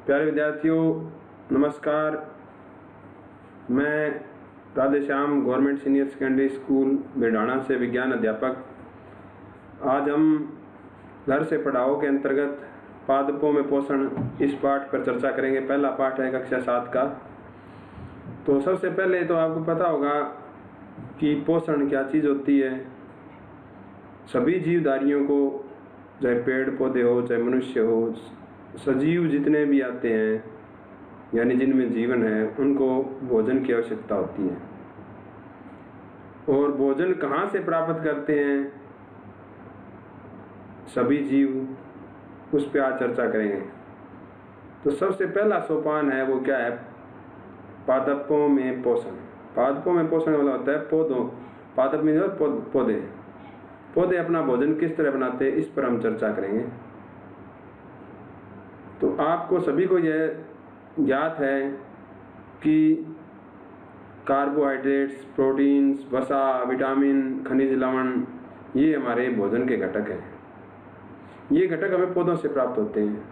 प्यारे विद्यार्थियों, नमस्कार। मैं Radheshyam government senior secondary school Birdana से विज्ञान अध्यापक। आज हम घर से पढ़ाओ के अंतर्गत पादपों में पोषण इस पाठ पर चर्चा करेंगे। पहला पाठ है कक्षा 7 का। तो सबसे पहले तो आपको पता होगा कि पोषण क्या चीज़ होती है। सभी जीवधारियों को, चाहे पेड़ पौधे हो, चाहे मनुष्य हो, सजीव जितने भी आते हैं यानी जिनमें जीवन है, उनको भोजन की आवश्यकता होती है। और भोजन कहाँ से प्राप्त करते हैं सभी जीव, उस पर आज चर्चा करेंगे। तो सबसे पहला सोपान है वो क्या है? पादपों में पोषण। पादपों में पोषण वाला होता है पौधों, पादप में पौधे पौधे अपना भोजन किस तरह बनाते हैं, इस पर हम चर्चा करेंगे। तो आपको सभी को यह ज्ञात है कि कार्बोहाइड्रेट्स, प्रोटीन्स, वसा, विटामिन, खनिज लवण, ये हमारे भोजन के घटक हैं। ये घटक हमें पौधों से प्राप्त होते हैं।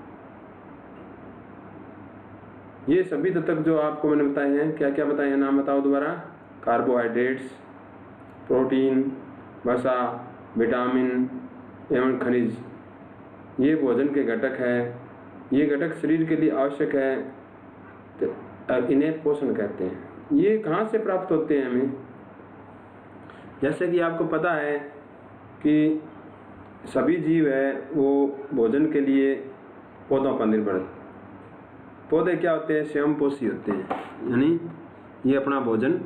ये सभी तत्व जो आपको मैंने बताए हैं, क्या क्या बताए हैं, नाम बताओ दोबारा। कार्बोहाइड्रेट्स, प्रोटीन, वसा, विटामिन एवं खनिज, ये भोजन के घटक है। ये घटक शरीर के लिए आवश्यक है, तो इन्हें पोषण कहते हैं। ये कहाँ से प्राप्त होते हैं हमें? जैसे कि आपको पता है कि सभी जीव है वो भोजन के लिए पौधों पर निर्भर। पौधे क्या होते हैं? स्वयंपोषी होते हैं, यानी ये अपना भोजन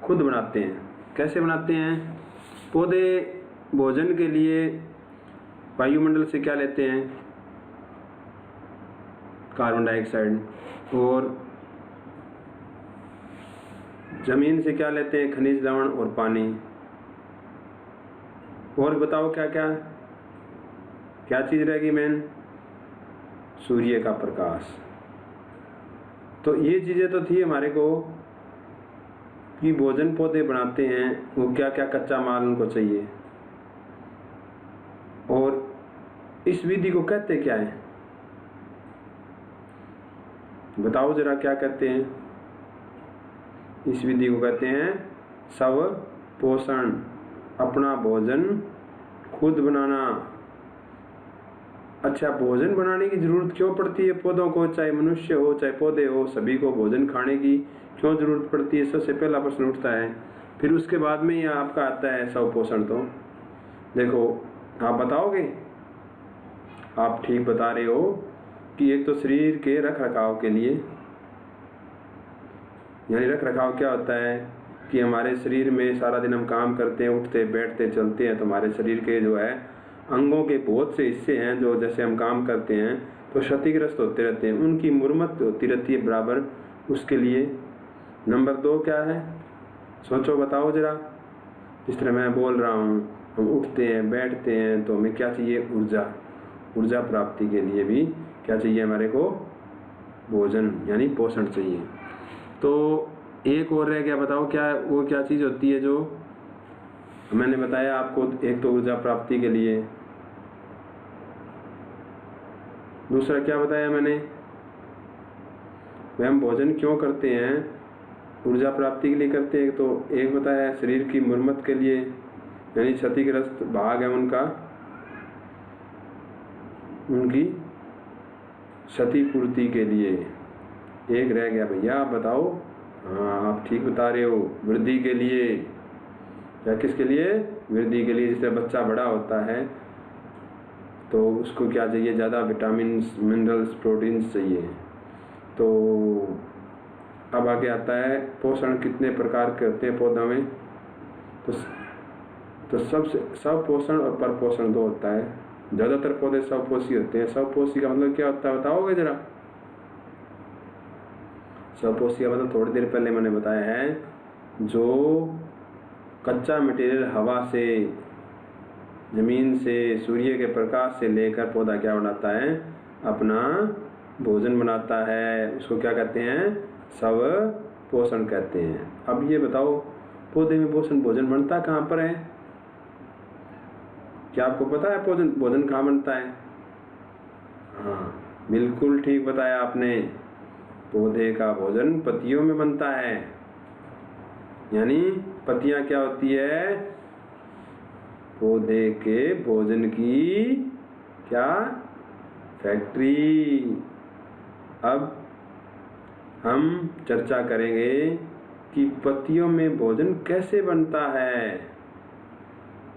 खुद बनाते हैं। कैसे बनाते हैं? पौधे भोजन के लिए वायुमंडल से क्या लेते हैं? Carbon dioxide. और जमीन से क्या लेते हैं? खनिज लवण और पानी। और बताओ क्या क्या क्या चीज़ रहेगी मेन? सूर्य का प्रकाश। तो ये चीज़ें तो थी हमारे को कि भोजन पौधे बनाते हैं, वो क्या क्या कच्चा माल उनको चाहिए। और इस विधि को कहते क्या है? बताओ जरा, क्या कहते हैं? इस विधि को कहते हैं स्व पोषण। अपना भोजन खुद बनाना। अच्छा, भोजन बनाने की जरूरत क्यों पड़ती है पौधों को? चाहे मनुष्य हो चाहे पौधे हो, सभी को भोजन खाने की क्यों जरूरत पड़ती है? सबसे पहला प्रश्न उठता है। फिर उसके बाद में ये आपका आता है स्व पोषण। तो देखो, आप बताओगे? आप ठीक बता रहे हो कि एक तो शरीर के रख रखाव के लिए, यानी रख रखाव क्या होता है कि हमारे शरीर में सारा दिन हम काम करते हैं, उठते बैठते चलते हैं, तो हमारे शरीर के जो है अंगों के बहुत से हिस्से हैं जो जैसे हम काम करते हैं तो क्षतिग्रस्त होते रहते हैं, उनकी मुरम्मत होती रहती है बराबर। उसके लिए नंबर 2 क्या है? सोचो, बताओ जरा। जिस तरह मैं बोल रहा हूँ, हम उठते हैं बैठते हैं तो हमें क्या चाहिए? ऊर्जा। ऊर्जा प्राप्ति के लिए भी क्या चाहिए हमारे को? भोजन यानी पोषण चाहिए। तो एक और रह गया, बताओ क्या वो क्या चीज़ होती है जो मैंने बताया आपको? एक तो ऊर्जा प्राप्ति के लिए, दूसरा क्या बताया मैंने? वह हम भोजन क्यों करते हैं? ऊर्जा प्राप्ति के लिए करते हैं। तो एक बताया शरीर की मुरम्मत के लिए, यानी क्षतिग्रस्त भाग है उनका, उनकी क्षतिपूर्ति के लिए। एक रह गया भैया, बताओ। हाँ, आप ठीक बता रहे हो, वृद्धि के लिए। या किसके लिए? वृद्धि के लिए। जिस तरह बच्चा बड़ा होता है तो उसको क्या चाहिए? ज़्यादा विटामिन, मिनरल्स, प्रोटीन्स चाहिए। तो अब आगे आता है पोषण कितने प्रकार के होते हैं पौधों में। तो सबसे स्वपोषण और परपोषण 2 होता है। ज़्यादातर पौधे स्वपोषी होते हैं। स्वपोषी का मतलब क्या होता है बताओगे जरा? स्वपोषी का मतलब थोड़ी देर पहले मैंने बताया है, जो कच्चा मटेरियल हवा से, जमीन से, सूर्य के प्रकाश से लेकर पौधा क्या बनाता है? अपना भोजन बनाता है। उसको क्या कहते हैं? स्व पोषण कहते हैं। अब ये बताओ, पौधे में भोजन बनता कहाँ पर है? क्या आपको पता है भोजन कहाँ बनता है? हाँ, बिल्कुल ठीक बताया आपने। पौधे का भोजन पत्तियों में बनता है, यानी पत्तियां क्या होती है? पौधे के भोजन की क्या? फैक्ट्री। अब हम चर्चा करेंगे कि पत्तियों में भोजन कैसे बनता है।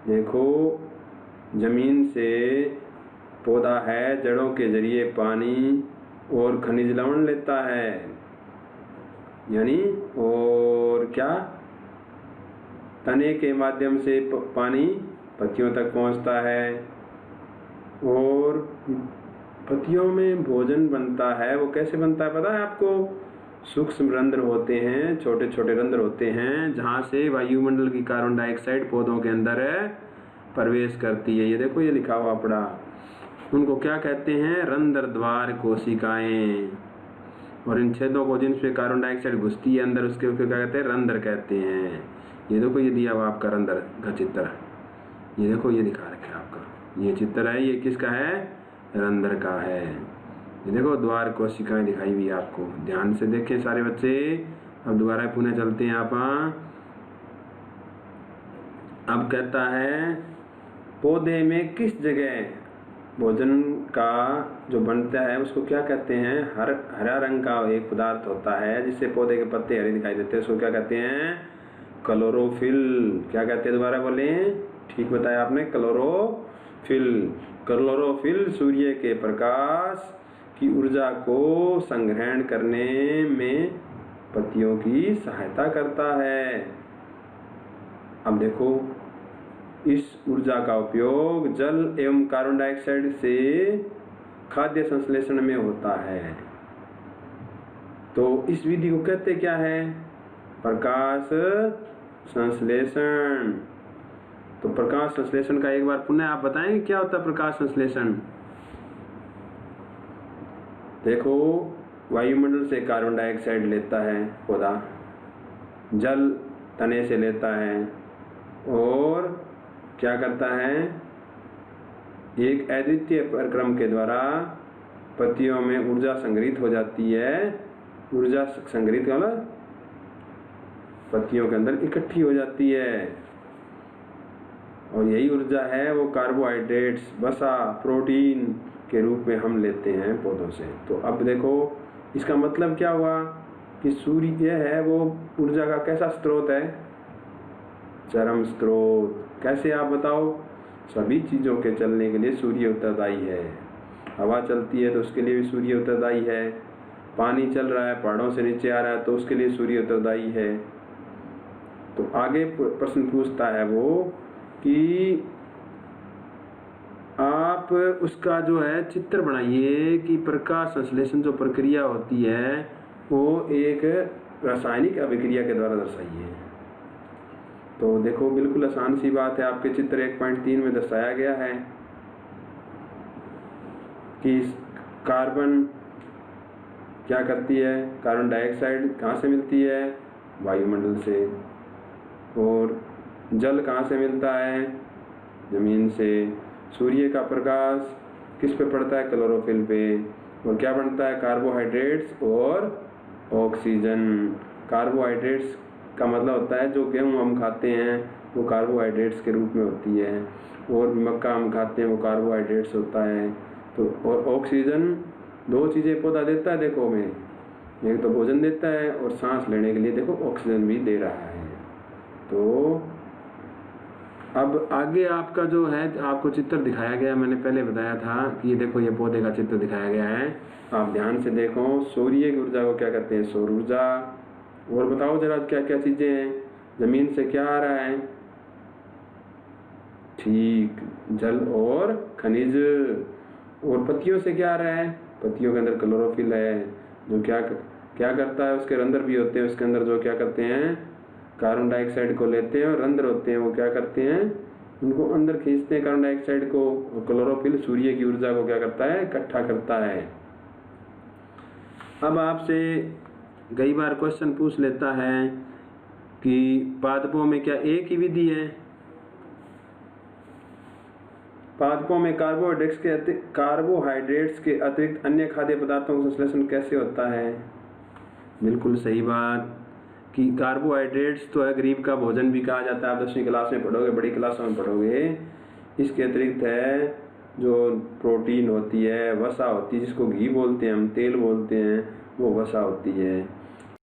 देखो, जमीन से पौधा है, जड़ों के जरिए पानी और खनिज लवण लेता है, यानी और क्या? तने के माध्यम से पानी पत्तियों तक पहुंचता है और पत्तियों में भोजन बनता है। वो कैसे बनता है पता है आपको? सूक्ष्म रंध्र होते हैं, छोटे छोटे रंध्र होते हैं, जहाँ से वायुमंडल की कार्बन डाइऑक्साइड पौधों के अंदर प्रवेश करती है। ये देखो, ये लिखा हुआ पड़ा। उनको क्या कहते हैं? रंध्र द्वार कोशिकाएं। और इन छेदों को जिनसे कार्बन डाइऑक्साइड घुसती है अंदर, उसके क्या कहते हैं? रंध्र कहते हैं। ये देखो, ये दिया हुआ आपका रंध्र का चित्र। ये देखो, ये दिखा रखा है आपका, ये चित्र है, ये किसका है? रंध्र का है। ये देखो, द्वार कोशिकाएं दिखाई हुई आपको। ध्यान से देखें सारे बच्चे। अब दोबारा पुनः चलते हैं आप। अब कहता है, पौधे में किस जगह भोजन का जो बनता है उसको क्या कहते हैं? हरा रंग का एक पदार्थ होता है जिससे पौधे के पत्ते हरे दिखाई देते हैं, उसको क्या कहते हैं? क्लोरोफिल। क्या कहते हैं? दोबारा बोलें। ठीक बताया आपने, क्लोरोफिल। क्लोरोफिल सूर्य के प्रकाश की ऊर्जा को संग्रहण करने में पत्तियों की सहायता करता है। अब देखो, इस ऊर्जा का उपयोग जल एवं कार्बन डाइऑक्साइड से खाद्य संश्लेषण में होता है। तो इस विधि को कहते क्या है? प्रकाश संश्लेषण। तो प्रकाश संश्लेषण का एक बार पुनः आप बताएंगे क्या होता है प्रकाश संश्लेषण? देखो, वायुमंडल से कार्बन डाइऑक्साइड लेता है पौधा, जल तने से लेता है और क्या करता है? एक अद्वितीय प्रक्रम के द्वारा पत्तियों में ऊर्जा संग्रहित हो जाती है। ऊर्जा संग्रहित मतलब पत्तियों के अंदर इकट्ठी हो जाती है, और यही ऊर्जा है वो कार्बोहाइड्रेट्स, वसा, प्रोटीन के रूप में हम लेते हैं पौधों से। तो अब देखो, इसका मतलब क्या हुआ कि सूर्य है वो ऊर्जा का कैसा स्रोत है? चरम स्रोत। कैसे आप बताओ? सभी चीज़ों के चलने के लिए सूर्य उत्तरदायी है। हवा चलती है तो उसके लिए भी सूर्य उत्तरदायी है। पानी चल रहा है, पहाड़ों से नीचे आ रहा है, तो उसके लिए सूर्य उत्तरदायी है। तो आगे प्रश्न पूछता है वो कि आप उसका जो है चित्र बनाइए कि प्रकाश संश्लेषण जो प्रक्रिया होती है वो एक रासायनिक अभिक्रिया के द्वारा दर्शाइए। तो देखो, बिल्कुल आसान सी बात है, आपके चित्र 1.3 में दर्शाया गया है कि कार्बन क्या करती है? कार्बन डाइऑक्साइड कहाँ से मिलती है? वायुमंडल से। और जल कहाँ से मिलता है? जमीन से। सूर्य का प्रकाश किस पे पड़ता है? क्लोरोफिल पे। और क्या बनता है? कार्बोहाइड्रेट्स और ऑक्सीजन। कार्बोहाइड्रेट्स का मतलब होता है जो गेहूँ हम खाते हैं वो कार्बोहाइड्रेट्स के रूप में होती है, और मक्का हम खाते हैं वो कार्बोहाइड्रेट्स होता है। तो और ऑक्सीजन, दो चीज़ें पौधा देता है देखो हमें, एक तो भोजन देता है और सांस लेने के लिए देखो ऑक्सीजन भी दे रहा है। तो अब आगे आपका जो है आपको चित्र दिखाया गया, मैंने पहले बताया था कि ये देखो, ये पौधे का चित्र दिखाया गया है। आप ध्यान से देखो, सूर्य की ऊर्जा को क्या कहते हैं? सौर ऊर्जा। और बताओ जरा क्या क्या चीज़ें हैं? जमीन से क्या आ रहा है? ठीक, जल और खनिज। और पत्तियों से क्या आ रहा है? पत्तियों के अंदर क्लोरोफिल है जो क्या करता है? उसके रंध्र भी होते हैं उसके अंदर, जो क्या करते हैं? कार्बन डाइऑक्साइड को लेते हैं, और रंध्र होते हैं वो क्या करते हैं? उनको अंदर खींचते हैं कार्बन डाइऑक्साइड को। और क्लोरोफिल सूर्य की ऊर्जा को क्या करता है? इकट्ठा करता है। अब आपसे कई बार क्वेश्चन पूछ लेता है कि पादपों में क्या एक ही विधि है? पादपों में कार्बोहाइड्रेट्स के अतिरिक्त अन्य खाद्य पदार्थों का संश्लेषण कैसे होता है? बिल्कुल सही बात कि कार्बोहाइड्रेट्स तो है गरीब का भोजन भी कहा जाता है। आप 10वीं क्लास में पढ़ोगे, बड़ी क्लासों में पढ़ोगे। इसके अतिरिक्त है जो प्रोटीन होती है, वसा होती है, जिसको घी बोलते हैं हम, तेल बोलते हैं, वो वसा होती है।